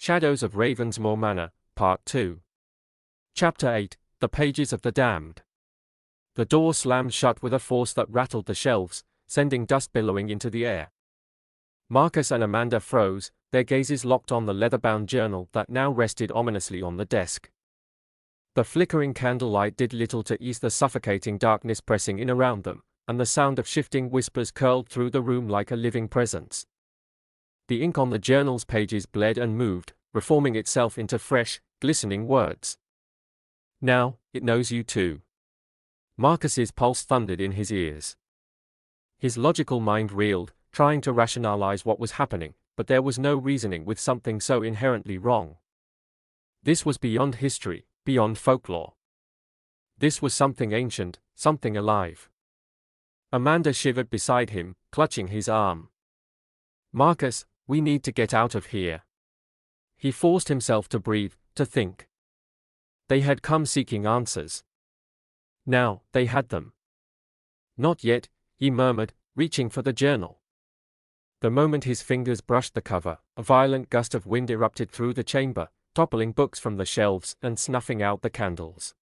Shadows of Ravensmoor Manor, Part 2. Chapter 8, The Pages of the Damned. The door slammed shut with a force that rattled the shelves, sending dust billowing into the air. Marcus and Amanda froze, their gazes locked on the leather-bound journal that now rested ominously on the desk. The flickering candlelight did little to ease the suffocating darkness pressing in around them, and the sound of shifting whispers curled through the room like a living presence. The ink on the journal's pages bled and moved, reforming itself into fresh, glistening words. "Now, it knows you too." Marcus's pulse thundered in his ears. His logical mind reeled, trying to rationalize what was happening, but there was no reasoning with something so inherently wrong. This was beyond history, beyond folklore. This was something ancient, something alive. Amanda shivered beside him, clutching his arm. "Marcus, we need to get out of here." He forced himself to breathe, to think. They had come seeking answers. Now, they had them. "Not yet," he murmured, reaching for the journal. The moment his fingers brushed the cover, a violent gust of wind erupted through the chamber, toppling books from the shelves and snuffing out the candles.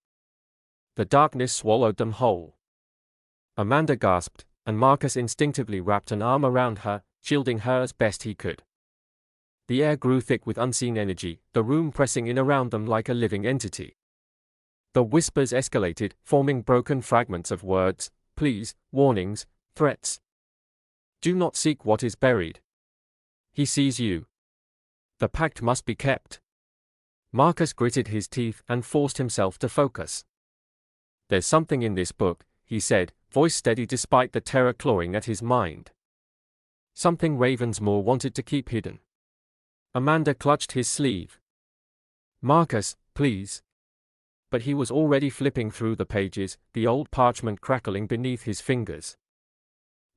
The darkness swallowed them whole. Amanda gasped, and Marcus instinctively wrapped an arm around her, shielding her as best he could. The air grew thick with unseen energy, the room pressing in around them like a living entity. The whispers escalated, forming broken fragments of words, pleas, warnings, threats. "Do not seek what is buried. He sees you. The pact must be kept." Marcus gritted his teeth and forced himself to focus. "There's something in this book," he said, voice steady despite the terror clawing at his mind. Something Ravensmoor wanted to keep hidden. Amanda clutched his sleeve. "Marcus, please." But he was already flipping through the pages, the old parchment crackling beneath his fingers.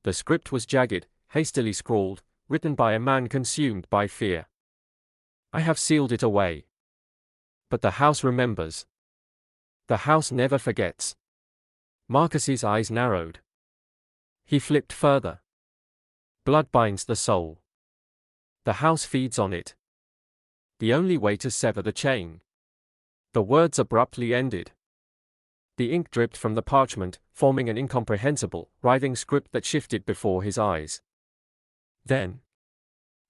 The script was jagged, hastily scrawled, written by a man consumed by fear. "I have sealed it away. But the house remembers. The house never forgets." Marcus's eyes narrowed. He flipped further. "Blood binds the soul. The house feeds on it. The only way to sever the chain." The words abruptly ended. The ink dripped from the parchment, forming an incomprehensible, writhing script that shifted before his eyes. Then,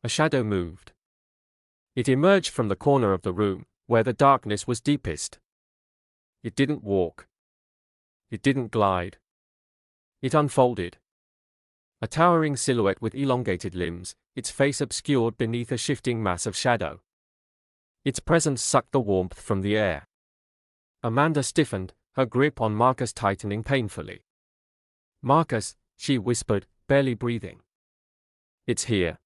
a shadow moved. It emerged from the corner of the room, where the darkness was deepest. It didn't walk. It didn't glide. It unfolded. A towering silhouette with elongated limbs, its face obscured beneath a shifting mass of shadow. Its presence sucked the warmth from the air. Amanda stiffened, her grip on Marcus tightening painfully. "Marcus," she whispered, barely breathing. "It's here."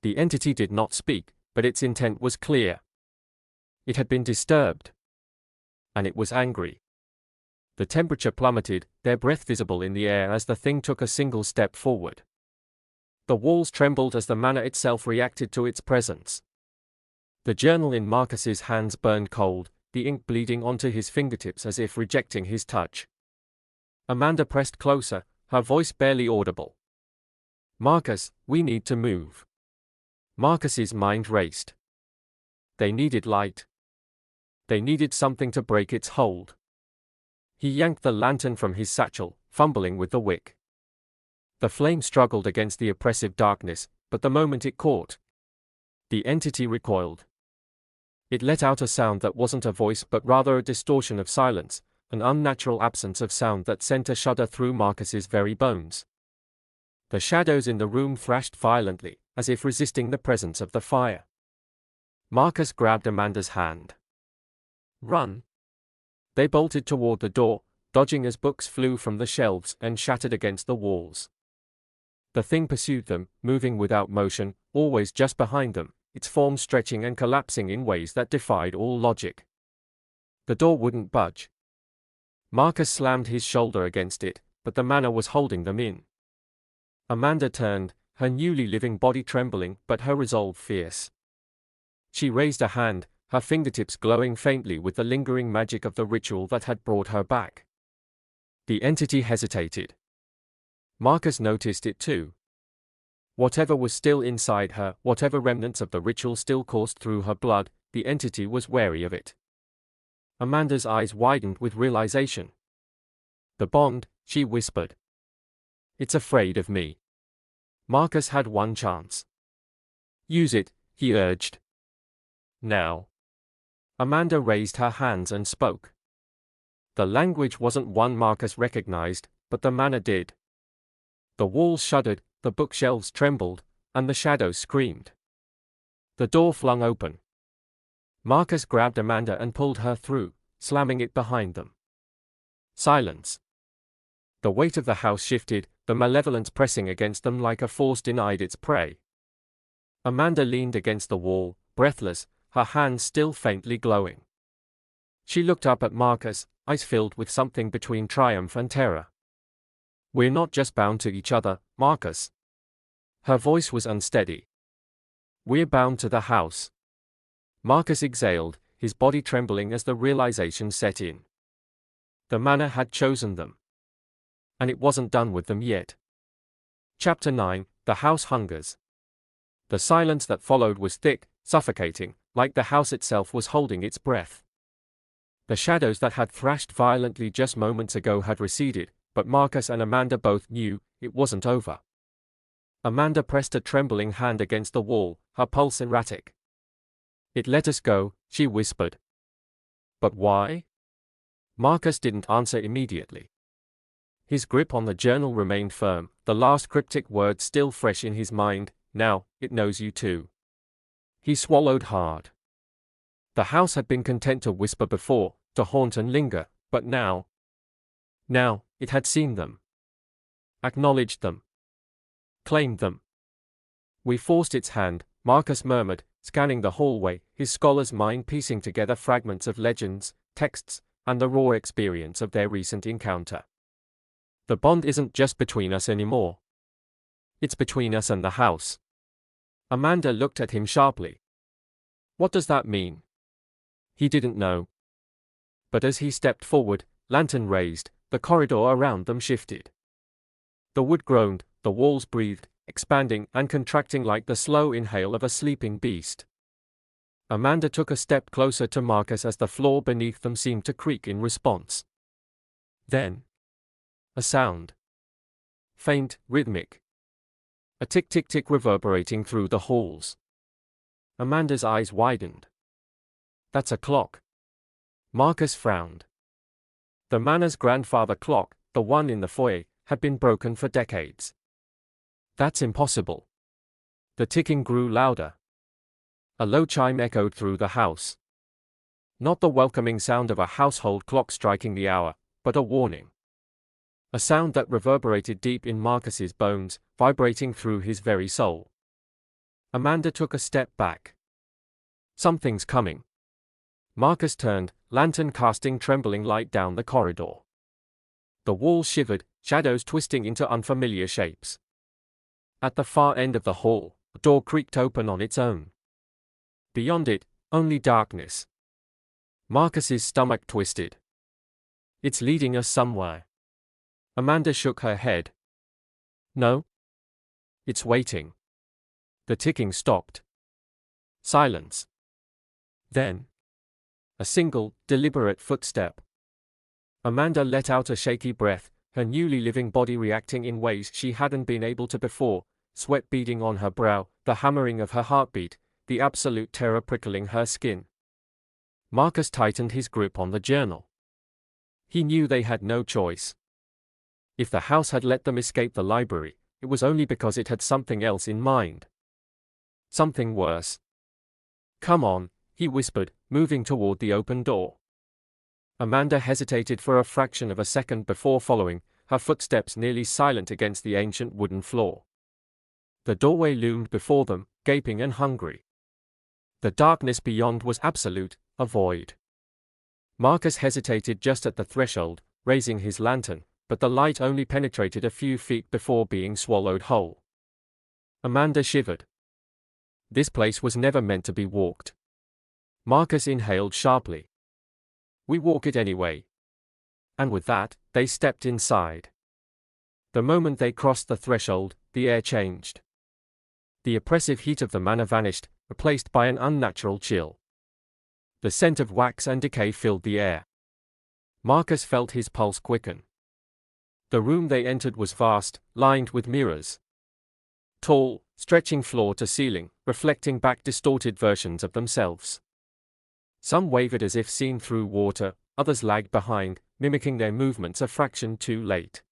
The entity did not speak, but its intent was clear. It had been disturbed. And it was angry. The temperature plummeted, their breath visible in the air as the thing took a single step forward. The walls trembled as the manor itself reacted to its presence. The journal in Marcus's hands burned cold, the ink bleeding onto his fingertips as if rejecting his touch. Amanda pressed closer, her voice barely audible. "Marcus, we need to move." Marcus's mind raced. They needed light. They needed something to break its hold. He yanked the lantern from his satchel, fumbling with the wick. The flame struggled against the oppressive darkness, but the moment it caught, the entity recoiled. It let out a sound that wasn't a voice but rather a distortion of silence, an unnatural absence of sound that sent a shudder through Marcus's very bones. The shadows in the room thrashed violently, as if resisting the presence of the fire. Marcus grabbed Amanda's hand. "Run." They bolted toward the door, dodging as books flew from the shelves and shattered against the walls. The thing pursued them, moving without motion, always just behind them, its form stretching and collapsing in ways that defied all logic. The door wouldn't budge. Marcus slammed his shoulder against it, but the manor was holding them in. Amanda turned, her newly living body trembling but her resolve fierce. She raised a hand, her fingertips glowing faintly with the lingering magic of the ritual that had brought her back. The entity hesitated. Marcus noticed it too. Whatever was still inside her, whatever remnants of the ritual still coursed through her blood, the entity was wary of it. Amanda's eyes widened with realization. The bond, she whispered. It's afraid of me. Marcus had one chance. Use it, he urged. Now. Amanda raised her hands and spoke. The language wasn't one Marcus recognized, but the manner did. The walls shuddered, the bookshelves trembled, and the shadows screamed. The door flung open. Marcus grabbed Amanda and pulled her through, slamming it behind them. Silence. The weight of the house shifted, the malevolence pressing against them like a force denied its prey. Amanda leaned against the wall, breathless, her hands still faintly glowing. She looked up at Marcus, eyes filled with something between triumph and terror. We're not just bound to each other, Marcus. Her voice was unsteady. We're bound to the house. Marcus exhaled, his body trembling as the realization set in. The manor had chosen them. And it wasn't done with them yet. Chapter 9, The House Hungers. The silence that followed was thick, suffocating, like the house itself was holding its breath. The shadows that had thrashed violently just moments ago had receded, but Marcus and Amanda both knew it wasn't over. Amanda pressed a trembling hand against the wall, her pulse erratic. It let us go, she whispered. But why? Marcus didn't answer immediately. His grip on the journal remained firm, the last cryptic word still fresh in his mind. Now, it knows you too. He swallowed hard. The house had been content to whisper before, to haunt and linger, but now, it had seen them. Acknowledged them. Claimed them. We forced its hand, Marcus murmured, scanning the hallway, his scholar's mind piecing together fragments of legends, texts, and the raw experience of their recent encounter. The bond isn't just between us anymore. It's between us and the house. Amanda looked at him sharply. What does that mean? He didn't know. But as he stepped forward, lantern raised, the corridor around them shifted. The wood groaned, the walls breathed, expanding and contracting like the slow inhale of a sleeping beast. Amanda took a step closer to Marcus as the floor beneath them seemed to creak in response. Then, a sound. Faint, rhythmic. A tick-tick-tick reverberating through the halls. Amanda's eyes widened. That's a clock. Marcus frowned. The manor's grandfather clock, the one in the foyer, had been broken for decades. That's impossible. The ticking grew louder. A low chime echoed through the house. Not the welcoming sound of a household clock striking the hour, but a warning. A sound that reverberated deep in Marcus's bones, vibrating through his very soul. Amanda took a step back. Something's coming. Marcus turned, lantern casting trembling light down the corridor. The walls shivered, shadows twisting into unfamiliar shapes. At the far end of the hall, a door creaked open on its own. Beyond it, only darkness. Marcus's stomach twisted. It's leading us somewhere. Amanda shook her head. No. It's waiting. The ticking stopped. Silence. Then, a single, deliberate footstep. Amanda let out a shaky breath, her newly living body reacting in ways she hadn't been able to before, sweat beading on her brow, the hammering of her heartbeat, the absolute terror prickling her skin. Marcus tightened his grip on the journal. He knew they had no choice. If the house had let them escape the library, it was only because it had something else in mind. Something worse. Come on, he whispered, moving toward the open door. Amanda hesitated for a fraction of a second before following, her footsteps nearly silent against the ancient wooden floor. The doorway loomed before them, gaping and hungry. The darkness beyond was absolute, a void. Marcus hesitated just at the threshold, raising his lantern, but the light only penetrated a few feet before being swallowed whole. Amanda shivered. This place was never meant to be walked. Marcus inhaled sharply. We walk it anyway. And with that, they stepped inside. The moment they crossed the threshold, the air changed. The oppressive heat of the manor vanished, replaced by an unnatural chill. The scent of wax and decay filled the air. Marcus felt his pulse quicken. The room they entered was vast, lined with mirrors. Tall, stretching floor to ceiling, reflecting back distorted versions of themselves. Some wavered as if seen through water, others lagged behind, mimicking their movements a fraction too late.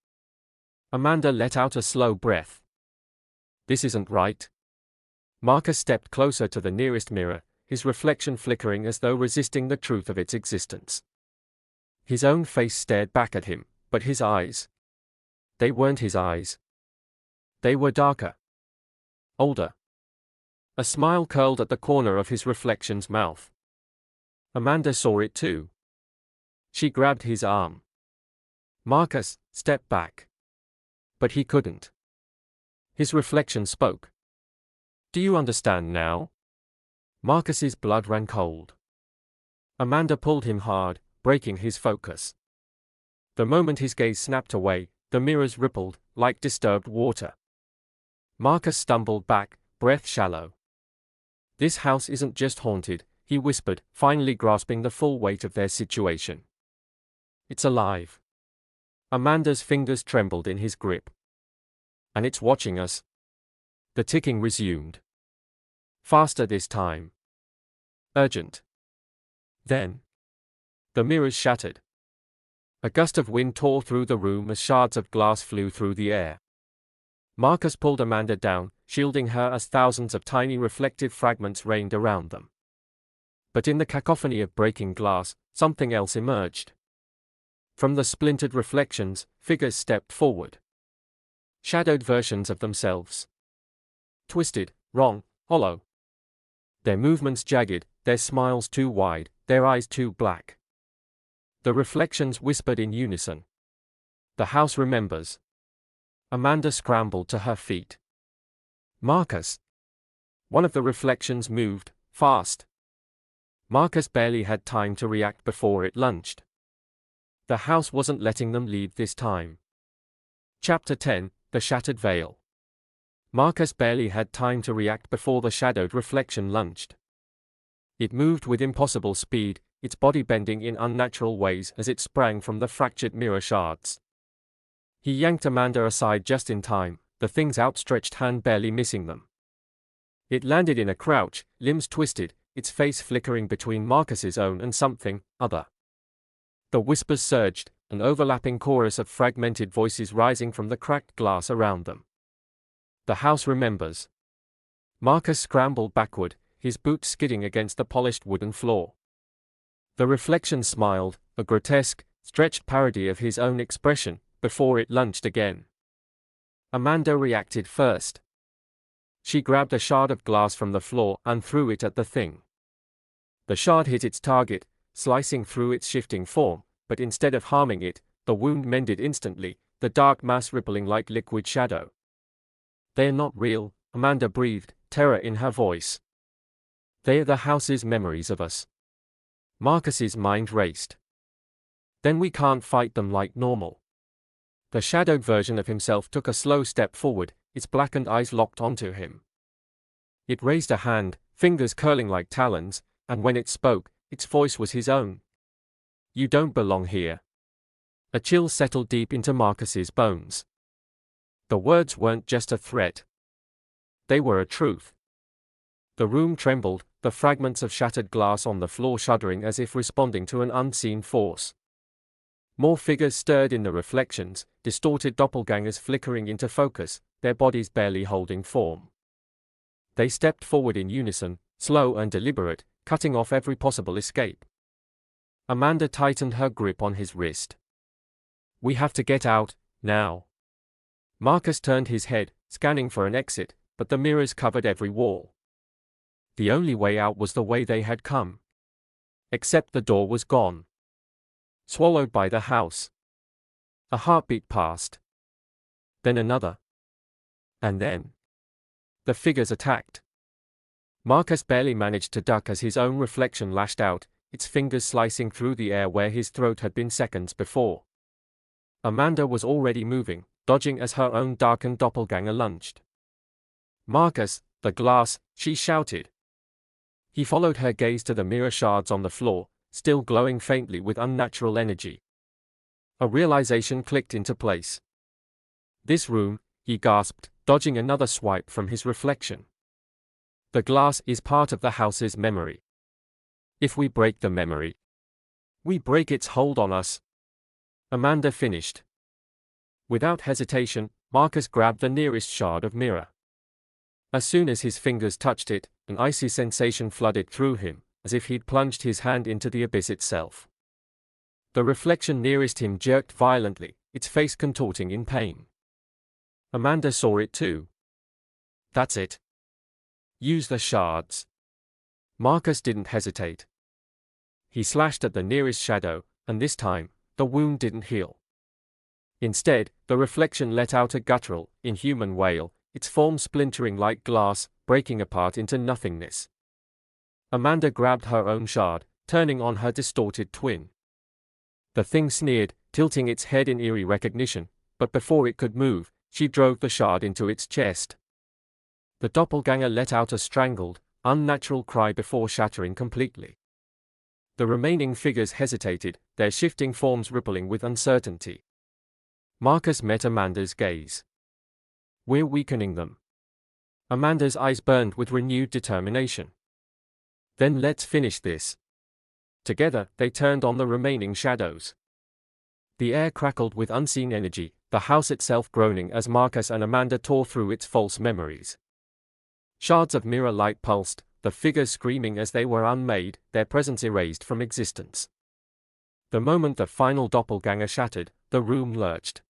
Amanda let out a slow breath. This isn't right. Marcus stepped closer to the nearest mirror, his reflection flickering as though resisting the truth of its existence. His own face stared back at him, but his eyes. They weren't his eyes. They were darker. Older. A smile curled at the corner of his reflection's mouth. Amanda saw it too. She grabbed his arm. Marcus, step back. But he couldn't. His reflection spoke. Do you understand now? Marcus's blood ran cold. Amanda pulled him hard, breaking his focus. The moment his gaze snapped away, the mirrors rippled, like disturbed water. Marcus stumbled back, breath shallow. This house isn't just haunted, he whispered, finally grasping the full weight of their situation. It's alive. Amanda's fingers trembled in his grip. And it's watching us. The ticking resumed. Faster this time. Urgent. Then. The mirrors shattered. A gust of wind tore through the room as shards of glass flew through the air. Marcus pulled Amanda down, shielding her as thousands of tiny reflective fragments rained around them. But in the cacophony of breaking glass, something else emerged. From the splintered reflections, figures stepped forward. Shadowed versions of themselves. Twisted, wrong, hollow. Their movements jagged, their smiles too wide, their eyes too black. The reflections whispered in unison. The house remembers. Amanda scrambled to her feet. Marcus. One of the reflections moved, fast. Marcus barely had time to react before it lunged. The house wasn't letting them leave this time. Chapter 10, The Shattered Veil. Marcus barely had time to react before the shadowed reflection lunged. It moved with impossible speed, its body bending in unnatural ways as it sprang from the fractured mirror shards. He yanked Amanda aside just in time, the thing's outstretched hand barely missing them. It landed in a crouch, limbs twisted, its face flickering between Marcus's own and something other. The whispers surged, an overlapping chorus of fragmented voices rising from the cracked glass around them. The house remembers. Marcus scrambled backward, his boots skidding against the polished wooden floor. The reflection smiled, a grotesque, stretched parody of his own expression, before it lunged again. Amanda reacted first. She grabbed a shard of glass from the floor and threw it at the thing. The shard hit its target, slicing through its shifting form, but instead of harming it, the wound mended instantly, the dark mass rippling like liquid shadow. They're not real, Amanda breathed, terror in her voice. They're the house's memories of us. Marcus's mind raced. Then we can't fight them like normal. The shadowed version of himself took a slow step forward, its blackened eyes locked onto him. It raised a hand, fingers curling like talons, and when it spoke, its voice was his own. You don't belong here. A chill settled deep into Marcus's bones. The words weren't just a threat. They were a truth. The room trembled, the fragments of shattered glass on the floor shuddering as if responding to an unseen force. More figures stirred in the reflections, distorted doppelgangers flickering into focus, their bodies barely holding form. They stepped forward in unison, slow and deliberate, cutting off every possible escape. Amanda tightened her grip on his wrist. We have to get out, now. Marcus turned his head, scanning for an exit, but the mirrors covered every wall. The only way out was the way they had come. Except the door was gone. Swallowed by the house. A heartbeat passed. Then another. And then. The figures attacked. Marcus barely managed to duck as his own reflection lashed out, its fingers slicing through the air where his throat had been seconds before. Amanda was already moving, dodging as her own darkened doppelganger lunged. Marcus, The glass, she shouted. He followed her gaze to the mirror shards on the floor, still glowing faintly with unnatural energy. A realization clicked into place. This room, he gasped, dodging another swipe from his reflection. The glass is part of the house's memory. If we break the memory, we break its hold on us. Amanda finished. Without hesitation, Marcus grabbed the nearest shard of mirror. As soon as his fingers touched it, an icy sensation flooded through him, as if he'd plunged his hand into the abyss itself. The reflection nearest him jerked violently, its face contorting in pain. Amanda saw it too. That's it. Use the shards. Marcus didn't hesitate. He slashed at the nearest shadow, and this time, the wound didn't heal. Instead, the reflection let out a guttural, inhuman wail, its form splintering like glass, breaking apart into nothingness. Amanda grabbed her own shard, turning on her distorted twin. The thing sneered, tilting its head in eerie recognition, but before it could move, she drove the shard into its chest. The doppelganger let out a strangled, unnatural cry before shattering completely. The remaining figures hesitated, their shifting forms rippling with uncertainty. Marcus met Amanda's gaze. We're weakening them. Amanda's eyes burned with renewed determination. Then let's finish this. Together, they turned on the remaining shadows. The air crackled with unseen energy, the house itself groaning as Marcus and Amanda tore through its false memories. Shards of mirror light pulsed, the figures screaming as they were unmade, their presence erased from existence. The moment the final doppelganger shattered, the room lurched.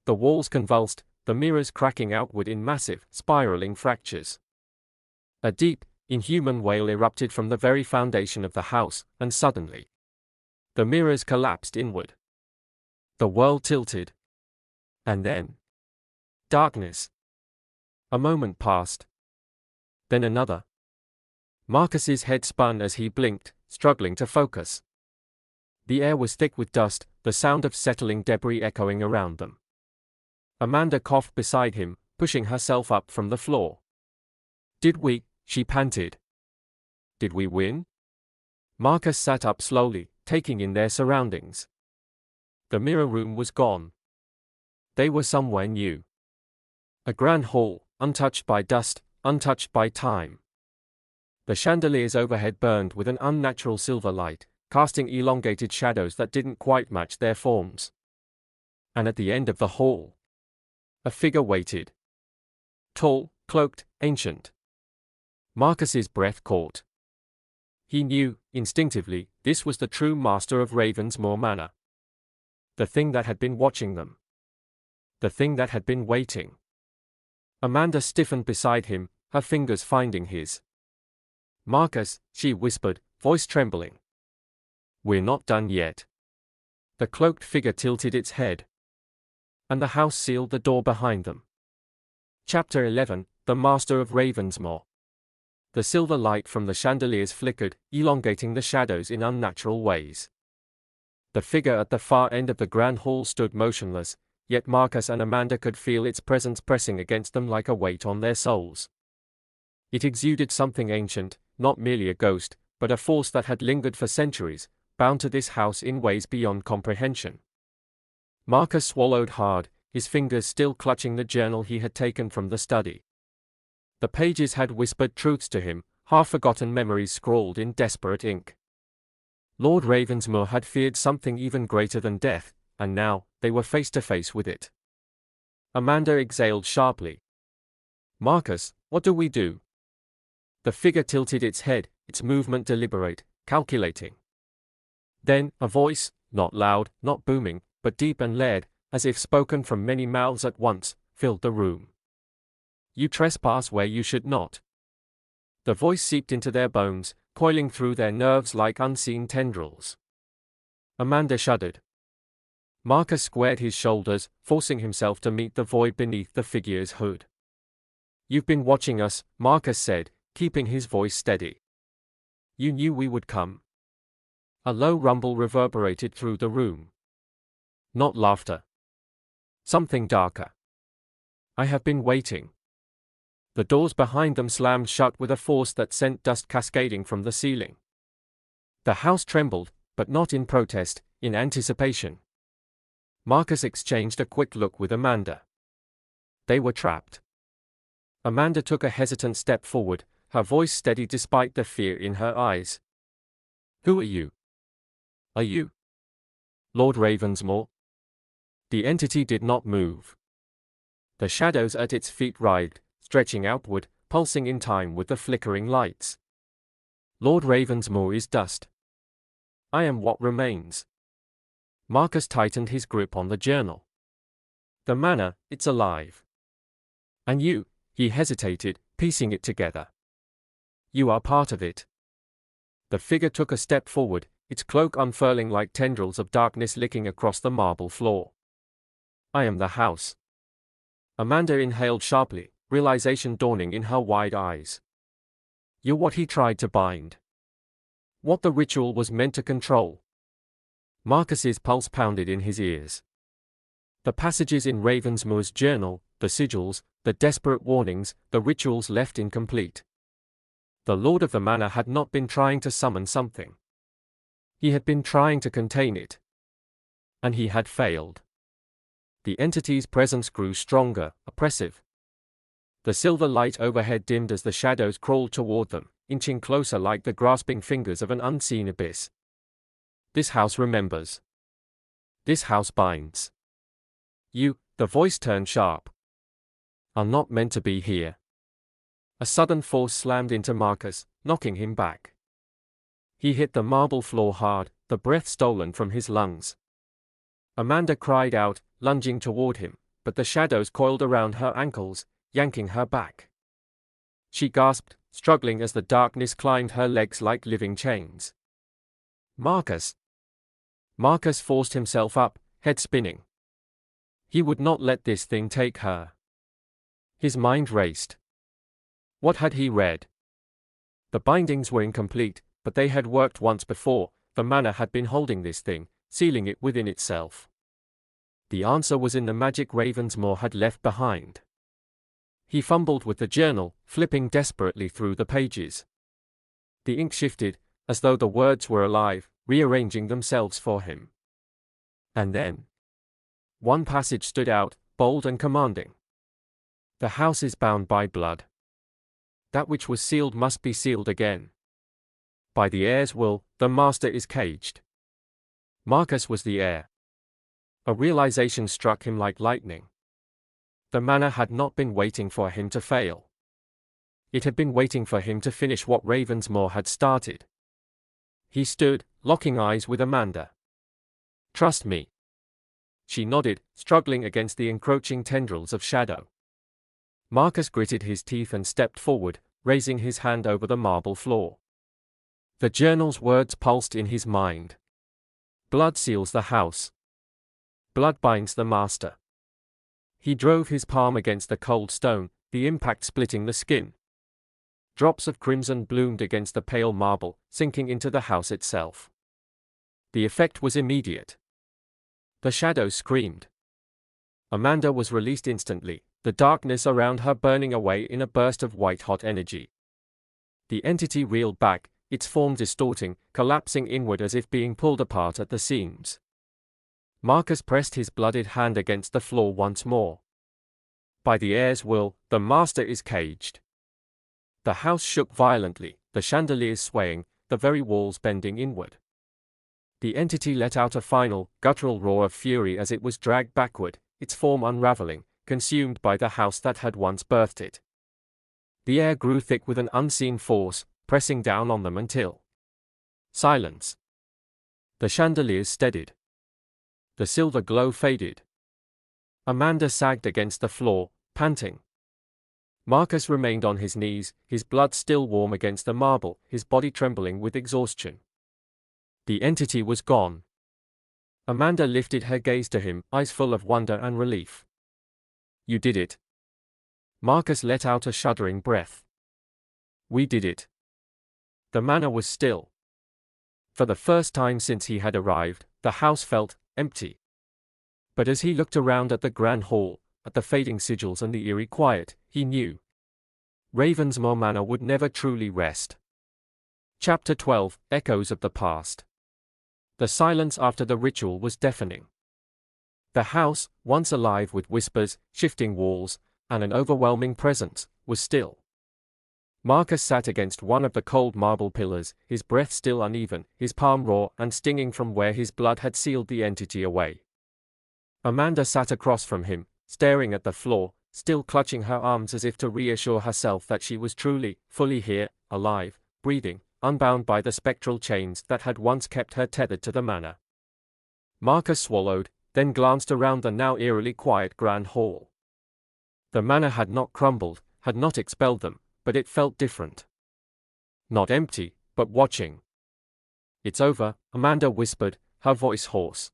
The walls convulsed, the mirrors cracking outward in massive, spiraling fractures. A deep, inhuman wail erupted from the very foundation of the house, and suddenly, the mirrors collapsed inward. The world tilted. And then, darkness. A moment passed. Then another. Marcus's head spun as he blinked, struggling to focus. The air was thick with dust, the sound of settling debris echoing around them. Amanda coughed beside him, pushing herself up from the floor. Did we? She panted. Did we win? Marcus sat up slowly, taking in their surroundings. The mirror room was gone. They were somewhere new. A grand hall, untouched by dust, untouched by time. The chandeliers overhead burned with an unnatural silver light, casting elongated shadows that didn't quite match their forms. And at the end of the hall, a figure waited. Tall, cloaked, ancient. Marcus's breath caught. He knew, instinctively, this was the true master of Ravensmoor Manor. The thing that had been watching them. The thing that had been waiting. Amanda stiffened beside him, her fingers finding his. Marcus, she whispered, voice trembling. We're not done yet. The cloaked figure tilted its head. And the house sealed the door behind them. Chapter 11, The Master of Ravensmoor. The silver light from the chandeliers flickered, elongating the shadows in unnatural ways. The figure at the far end of the grand hall stood motionless, yet Marcus and Amanda could feel its presence pressing against them like a weight on their souls. It exuded something ancient, not merely a ghost, but a force that had lingered for centuries, bound to this house in ways beyond comprehension. Marcus swallowed hard, his fingers still clutching the journal he had taken from the study. The pages had whispered truths to him, half-forgotten memories scrawled in desperate ink. Lord Ravensmoor had feared something even greater than death, and now, they were face to face with it. Amanda exhaled sharply. Marcus, what do we do? The figure tilted its head, its movement deliberate, calculating. Then, a voice, not loud, not booming, but deep and layered, as if spoken from many mouths at once, filled the room. You trespass where you should not. The voice seeped into their bones, coiling through their nerves like unseen tendrils. Amanda shuddered. Marcus squared his shoulders, forcing himself to meet the void beneath the figure's hood. You've been watching us, Marcus said, keeping his voice steady. You knew we would come. A low rumble reverberated through the room. Not laughter. Something darker. I have been waiting. The doors behind them slammed shut with a force that sent dust cascading from the ceiling. The house trembled, but not in protest, in anticipation. Marcus exchanged a quick look with Amanda. They were trapped. Amanda took a hesitant step forward, her voice steady despite the fear in her eyes. "Who are you? Are you Lord Ravensmoor?" The entity did not move. The shadows at its feet writhed, stretching outward, pulsing in time with the flickering lights. "Lord Ravensmoor is dust. I am what remains." Marcus tightened his grip on the journal. "The manor, it's alive. And you," he hesitated, piecing it together. "You are part of it." The figure took a step forward, its cloak unfurling like tendrils of darkness licking across the marble floor. "I am the house." Amanda inhaled sharply, realization dawning in her wide eyes. "You're what he tried to bind. What the ritual was meant to control." Marcus's pulse pounded in his ears. The passages in Ravensmoor's journal, the sigils, the desperate warnings, the rituals left incomplete. The lord of the manor had not been trying to summon something. He had been trying to contain it. And he had failed. The entity's presence grew stronger, oppressive. The silver light overhead dimmed as the shadows crawled toward them, inching closer like the grasping fingers of an unseen abyss. "This house remembers. This house binds. You," the voice turned sharp, "are not meant to be here." A sudden force slammed into Marcus, knocking him back. He hit the marble floor hard, the breath stolen from his lungs. Amanda cried out, lunging toward him, but the shadows coiled around her ankles, yanking her back. She gasped, struggling as the darkness climbed her legs like living chains. "Marcus!" Marcus forced himself up, head spinning. He would not let this thing take her. His mind raced. What had he read? The bindings were incomplete, but they had worked once before. The manor had been holding this thing, sealing it within itself. The answer was in the magic Ravensmoor had left behind. He fumbled with the journal, flipping desperately through the pages. The ink shifted, as though the words were alive, rearranging themselves for him. And then one passage stood out, bold and commanding. "The house is bound by blood. That which was sealed must be sealed again. By the heir's will, the master is caged." Marcus was the heir. A realization struck him like lightning. The manor had not been waiting for him to fail. It had been waiting for him to finish what Ravensmoor had started. He stood, locking eyes with Amanda. "Trust me." She nodded, struggling against the encroaching tendrils of shadow. Marcus gritted his teeth and stepped forward, raising his hand over the marble floor. The journal's words pulsed in his mind. "Blood seals the house. Blood binds the master." He drove his palm against the cold stone, the impact splitting the skin. Drops of crimson bloomed against the pale marble, sinking into the house itself. The effect was immediate. The shadows screamed. Amanda was released instantly, the darkness around her burning away in a burst of white-hot energy. The entity reeled back, its form distorting, collapsing inward as if being pulled apart at the seams. Marcus pressed his blooded hand against the floor once more. "By the heir's will, the master is caged." The house shook violently, the chandeliers swaying, the very walls bending inward. The entity let out a final, guttural roar of fury as it was dragged backward, its form unraveling, consumed by the house that had once birthed it. The air grew thick with an unseen force, pressing down on them until silence. The chandeliers steadied. The silver glow faded. Amanda sagged against the floor, panting. Marcus remained on his knees, his blood still warm against the marble, his body trembling with exhaustion. The entity was gone. Amanda lifted her gaze to him, eyes full of wonder and relief. "You did it." Marcus let out a shuddering breath. "We did it." The manor was still. For the first time since he had arrived, the house felt empty. But as he looked around at the grand hall, at the fading sigils and the eerie quiet, he knew Ravensmoor Manor would never truly rest. Chapter 12, Echoes of the Past. The silence after the ritual was deafening. The house, once alive with whispers, shifting walls, and an overwhelming presence, was still. Marcus sat against one of the cold marble pillars, his breath still uneven, his palm raw and stinging from where his blood had sealed the entity away. Amanda sat across from him, staring at the floor, still clutching her arms as if to reassure herself that she was truly, fully here, alive, breathing, unbound by the spectral chains that had once kept her tethered to the manor. Marcus swallowed, then glanced around the now eerily quiet grand hall. The manor had not crumbled, had not expelled them, but it felt different. Not empty, but watching. "It's over," Amanda whispered, her voice hoarse.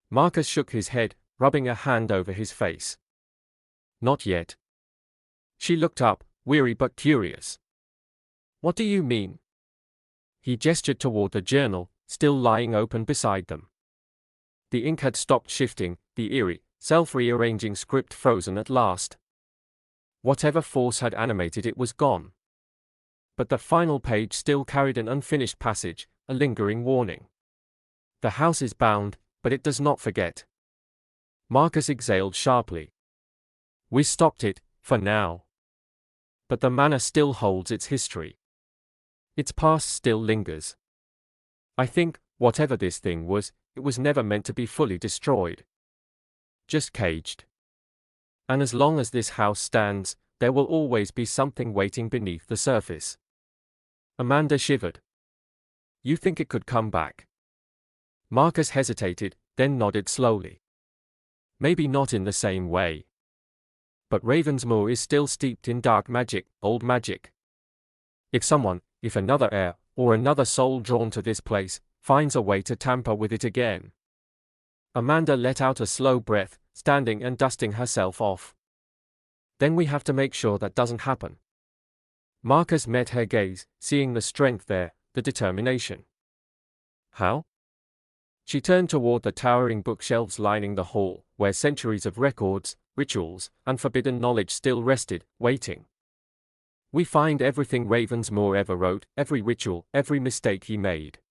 Marcus shook his head, rubbing a hand over his face. "Not yet." She looked up, weary but curious. "What do you mean?" He gestured toward the journal, still lying open beside them. The ink had stopped shifting, the eerie, self-rearranging script frozen at last. Whatever force had animated it was gone. But the final page still carried an unfinished passage, a lingering warning. "The house is bound, but it does not forget." Marcus exhaled sharply. "We stopped it, for now. But the manor still holds its history. Its past still lingers. I think, whatever this thing was, it was never meant to be fully destroyed. Just caged. And as long as this house stands, there will always be something waiting beneath the surface." Amanda shivered. "You think it could come back?" Marcus hesitated, then nodded slowly. "Maybe not in the same way. But Ravensmoor is still steeped in dark magic, old magic. If another heir, or another soul drawn to this place, finds a way to tamper with it again." Amanda let out a slow breath, standing and dusting herself off. "Then we have to make sure that doesn't happen." Marcus met her gaze, seeing the strength there, the determination. "How?" She turned toward the towering bookshelves lining the hall, where centuries of records, rituals, and forbidden knowledge still rested, waiting. "We find everything Ravensmoor ever wrote, every ritual, every mistake he made.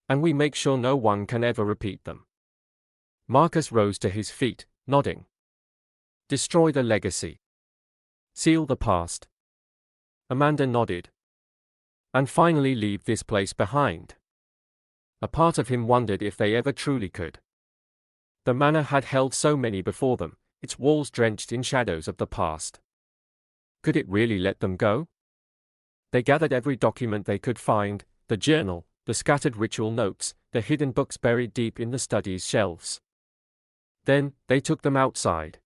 And we make sure no one can ever repeat them." Marcus rose to his feet, nodding. "Destroy the legacy. Seal the past." Amanda nodded. "And finally leave this place behind." A part of him wondered if they ever truly could. The manor had held so many before them, its walls drenched in shadows of the past. Could it really let them go? They gathered every document they could find, the journal, the scattered ritual notes, the hidden books buried deep in the study's shelves. Then, they took them outside.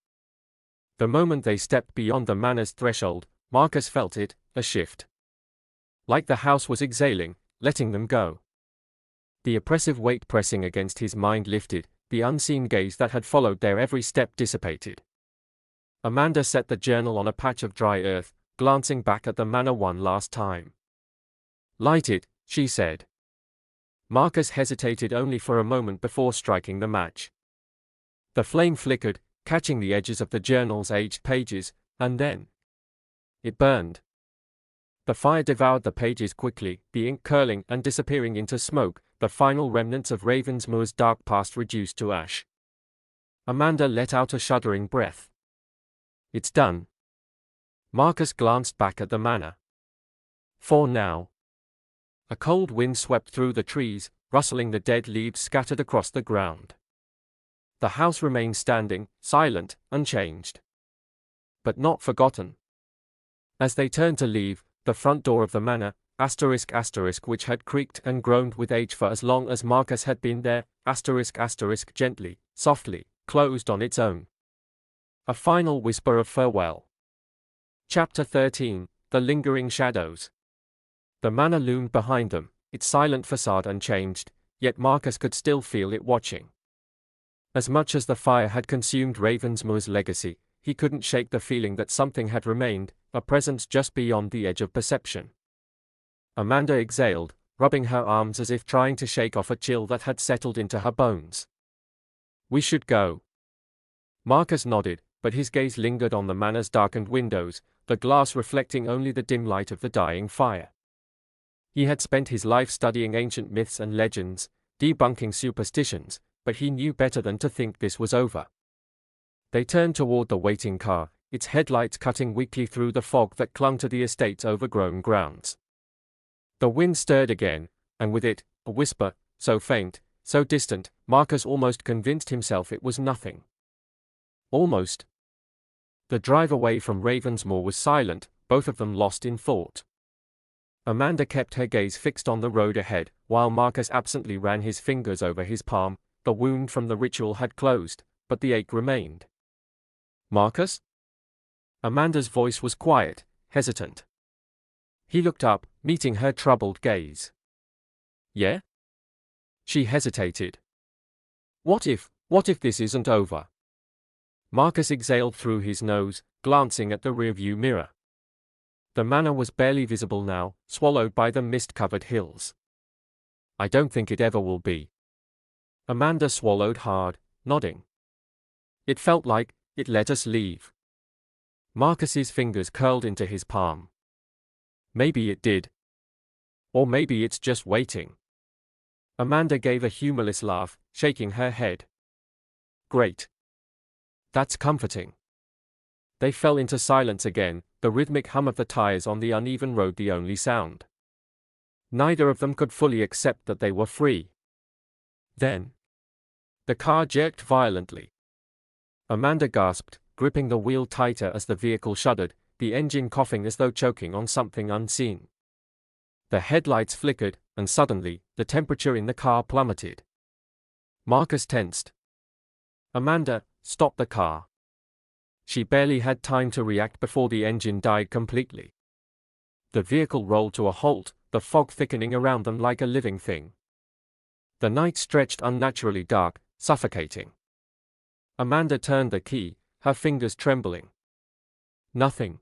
The moment they stepped beyond the manor's threshold, Marcus felt it, a shift. Like the house was exhaling, letting them go. The oppressive weight pressing against his mind lifted, the unseen gaze that had followed their every step dissipated. Amanda set the journal on a patch of dry earth, glancing back at the manor one last time. "Light it," she said. Marcus hesitated only for a moment before striking the match. The flame flickered, catching the edges of the journal's aged pages, and then it burned. The fire devoured the pages quickly, the ink curling and disappearing into smoke, the final remnants of Ravensmoor's dark past reduced to ash. Amanda let out a shuddering breath. "It's done." Marcus glanced back at the manor. "For now." A cold wind swept through the trees, rustling the dead leaves scattered across the ground. The house remained standing, silent, unchanged. But not forgotten. As they turned to leave, the front door of the manor, which had creaked and groaned with age for as long as Marcus had been there, gently, softly, closed on its own. A final whisper of farewell. Chapter 13, The Lingering Shadows. The manor loomed behind them, its silent facade unchanged, yet Marcus could still feel it watching. As much as the fire had consumed Ravensmoor's legacy, he couldn't shake the feeling that something had remained, a presence just beyond the edge of perception. Amanda exhaled, rubbing her arms as if trying to shake off a chill that had settled into her bones. "We should go." Marcus nodded, but his gaze lingered on the manor's darkened windows, the glass reflecting only the dim light of the dying fire. He had spent his life studying ancient myths and legends, debunking superstitions, but he knew better than to think this was over. They turned toward the waiting car, its headlights cutting weakly through the fog that clung to the estate's overgrown grounds. The wind stirred again, and with it, a whisper, so faint, so distant, Marcus almost convinced himself it was nothing. Almost. The drive away from Ravensmoor was silent, both of them lost in thought. Amanda kept her gaze fixed on the road ahead, while Marcus absently ran his fingers over his palm. The wound from the ritual had closed, but the ache remained. "Marcus?" Amanda's voice was quiet, hesitant. He looked up, meeting her troubled gaze. "Yeah?" She hesitated. What if this isn't over?" Marcus exhaled through his nose, glancing at the rearview mirror. The manor was barely visible now, swallowed by the mist-covered hills. "I don't think it ever will be." Amanda swallowed hard, nodding. "It felt like it let us leave." Marcus's fingers curled into his palm. "Maybe it did. Or maybe it's just waiting." Amanda gave a humorless laugh, shaking her head. "Great. That's comforting." They fell into silence again, the rhythmic hum of the tires on the uneven road the only sound. Neither of them could fully accept that they were free. Then, the car jerked violently. Amanda gasped, gripping the wheel tighter as the vehicle shuddered, the engine coughing as though choking on something unseen. The headlights flickered, and suddenly, the temperature in the car plummeted. Marcus tensed. "Amanda, stop the car." She barely had time to react before the engine died completely. The vehicle rolled to a halt, the fog thickening around them like a living thing. The night stretched unnaturally dark, suffocating. Amanda turned the key, her fingers trembling. Nothing.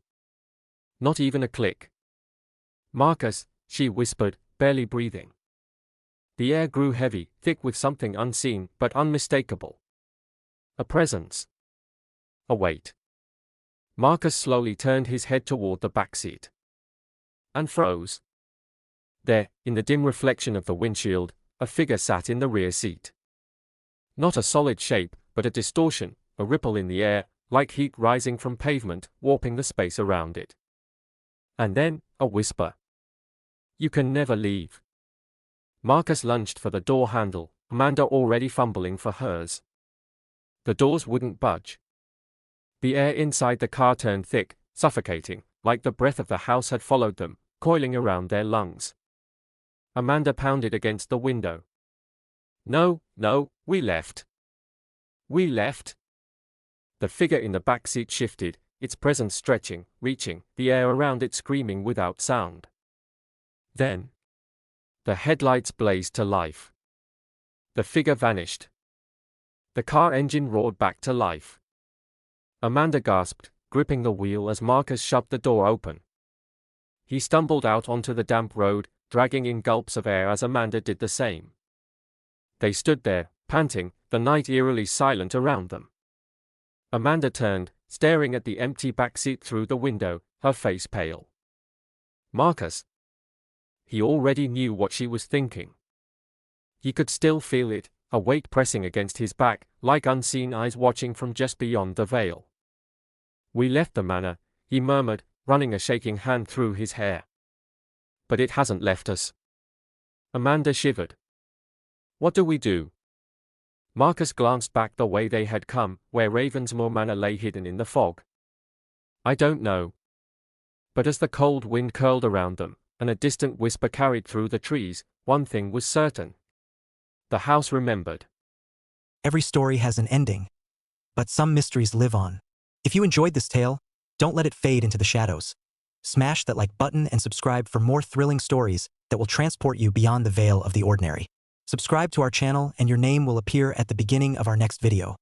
Not even a click. "Marcus," she whispered, barely breathing. The air grew heavy, thick with something unseen but unmistakable. A presence. A weight. Marcus slowly turned his head toward the back seat. And froze. There, in the dim reflection of the windshield, a figure sat in the rear seat. Not a solid shape, but a distortion, a ripple in the air, like heat rising from pavement, warping the space around it. And then, a whisper. "You can never leave." Marcus lunged for the door handle, Amanda already fumbling for hers. The doors wouldn't budge. The air inside the car turned thick, suffocating, like the breath of the house had followed them, coiling around their lungs. Amanda pounded against the window. No, we left. We left." The figure in the back seat shifted, its presence stretching, reaching, the air around it screaming without sound. Then, the headlights blazed to life. The figure vanished. The car engine roared back to life. Amanda gasped, gripping the wheel as Marcus shoved the door open. He stumbled out onto the damp road, dragging in gulps of air as Amanda did the same. They stood there, panting, the night eerily silent around them. Amanda turned, staring at the empty back seat through the window, her face pale. Marcus. He already knew what she was thinking. He could still feel it, a weight pressing against his back, like unseen eyes watching from just beyond the veil. "We left the manor," he murmured, running a shaking hand through his hair. "But it hasn't left us." Amanda shivered. "What do we do?" Marcus glanced back the way they had come, where Ravensmoor Manor lay hidden in the fog. "I don't know." But as the cold wind curled around them, and a distant whisper carried through the trees, one thing was certain. The house remembered. Every story has an ending, but some mysteries live on. If you enjoyed this tale, don't let it fade into the shadows. Smash that like button and subscribe for more thrilling stories that will transport you beyond the veil of the ordinary. Subscribe to our channel and your name will appear at the beginning of our next video,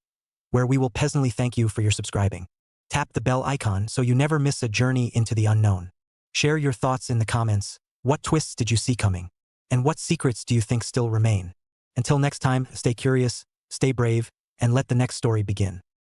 where we will pleasantly thank you for your subscribing. Tap the bell icon so you never miss a journey into the unknown. Share your thoughts in the comments. What twists did you see coming? And what secrets do you think still remain? Until next time, stay curious, stay brave, and let the next story begin.